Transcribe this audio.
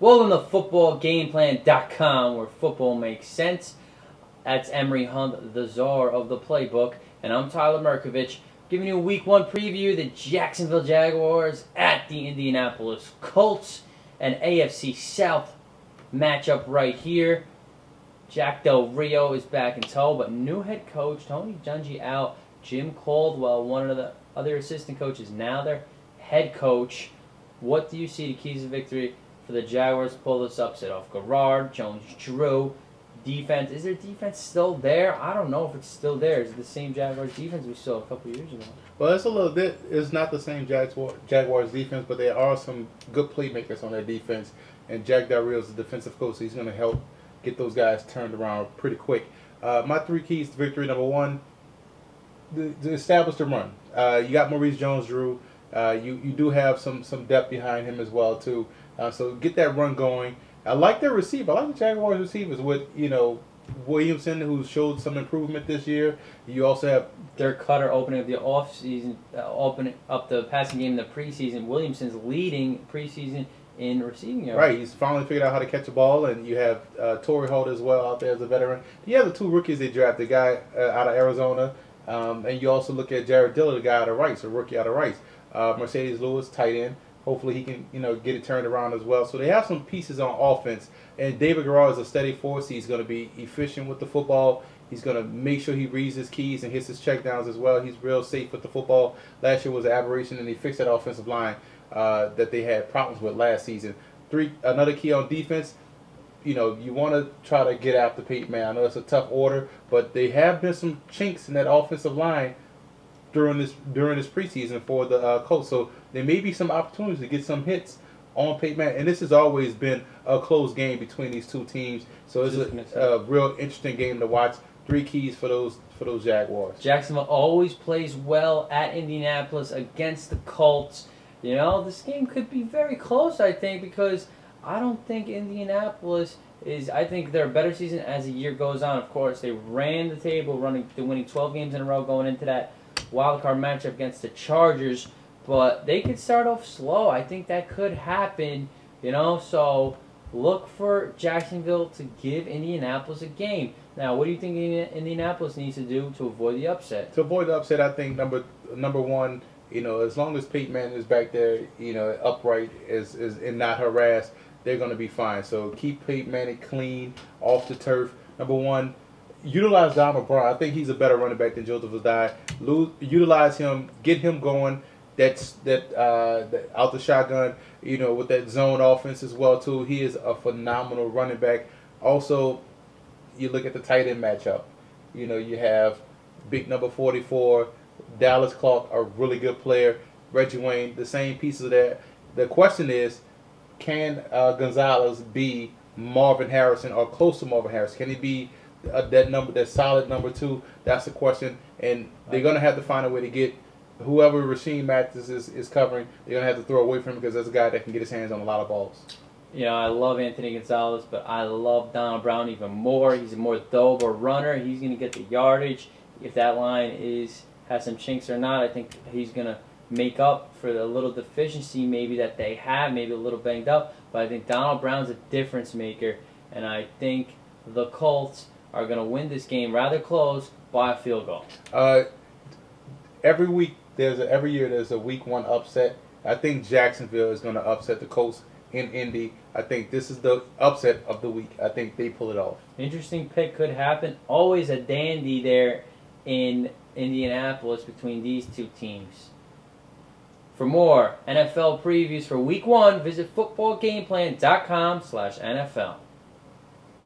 Welcome to footballgameplan.com, where football makes sense. That's Emery Hunt, the czar of the playbook, and I'm Tyler Merkovich, giving you a Week 1 preview. The Jacksonville Jaguars at the Indianapolis Colts, an AFC South matchup right here. Jack Del Rio is back in tow, but new head coach Tony Dungy out. Jim Caldwell, one of the other assistant coaches, now their head coach. What do you see the keys to victory for the Jaguars to pull this upset off? Garrard, Jones-Drew, defense. Is their defense still there? I don't know if it's still there. Is it the same Jaguars defense we saw a couple years ago? Well, it's a little bit. It's not the same Jaguars defense, but there are some good playmakers on their defense. And Jack Del Rio is the defensive coach, so he's going to help get those guys turned around pretty quick. My three keys to victory: number one, to establish the run. You got Maurice Jones-Drew. You do have some depth behind him as well too. So get that run going. I like their receiver. I like the Jaguars receivers with Williamson, who showed some improvement this year. You also have Dirk Cutter opening up the offseason, opening up the passing game in the preseason. Williamson's leading preseason in receiving yards. Right, he's finally figured out how to catch a ball, and you have Torrey Holt as well out there as a veteran. You have the two rookies they drafted, the guy out of Arizona, and you also look at Jared Dillard, the guy out of Rice, a rookie out of Rice. Mercedes Lewis, tight end. Hopefully he can, get it turned around as well. So they have some pieces on offense. And David Garrard is a steady force. He's going to be efficient with the football. He's going to make sure he reads his keys and hits his checkdowns as well. He's real safe with the football. Last year was an aberration, and he fixed that offensive line that they had problems with last season. Another key on defense, you want to try to get after Peyton Manning. I know it's a tough order, but there have been some chinks in that offensive line during this preseason for the Colts. So there may be some opportunities to get some hits on Peyton Manning. And this has always been a close game between these two teams. So it's a real interesting game to watch. Three keys for those Jaguars. Jacksonville always plays well at Indianapolis against the Colts. This game could be very close, I think, because I don't think Indianapolis is. I think they're a better season as the year goes on. Of course, they ran the table, winning 12 games in a row going into that wild card matchup against the Chargers, but they could start off slow. I think that could happen, so look for Jacksonville to give Indianapolis a game. Now, what do you think Indianapolis needs to do to avoid the upset? To avoid the upset, I think number one, as long as Peyton Manning is back there, upright and not harassed, they're going to be fine. So keep Peyton Manning clean off the turf. Number one, utilize Donald Brown. I think he's a better running back than Joseph Ossai. Utilize him, get him going. Out the shotgun, with that zone offense as well too. He is a phenomenal running back. Also, you look at the tight end matchup. You have big number 44, Dallas Clark, a really good player. Reggie Wayne, the same pieces of that. The question is, can Gonzalez be Marvin Harrison or close to Marvin Harrison? Can he be that solid number 2? That's the question, and they're gonna have to find a way to get whoever Rasheem Mathis is covering. They're gonna have to throw away from him because that's a guy that can get his hands on a lot of balls. I love Anthony Gonzalez, but I love Donald Brown even more. He's a more thorough runner. He's gonna get the yardage. If that line has some chinks or not, I think he's gonna make up for the little deficiency maybe that they have, maybe a little banged up. But I think Donald Brown's a difference maker, and I think the Colts are going to win this game rather close by a field goal. Every year there's a Week 1 upset. I think Jacksonville is going to upset the Colts in Indy. I think this is the upset of the week. I think they pull it off. Interesting pick could happen. Always a dandy there in Indianapolis between these two teams. For more NFL previews for Week 1, visit footballgameplan.com/NFL.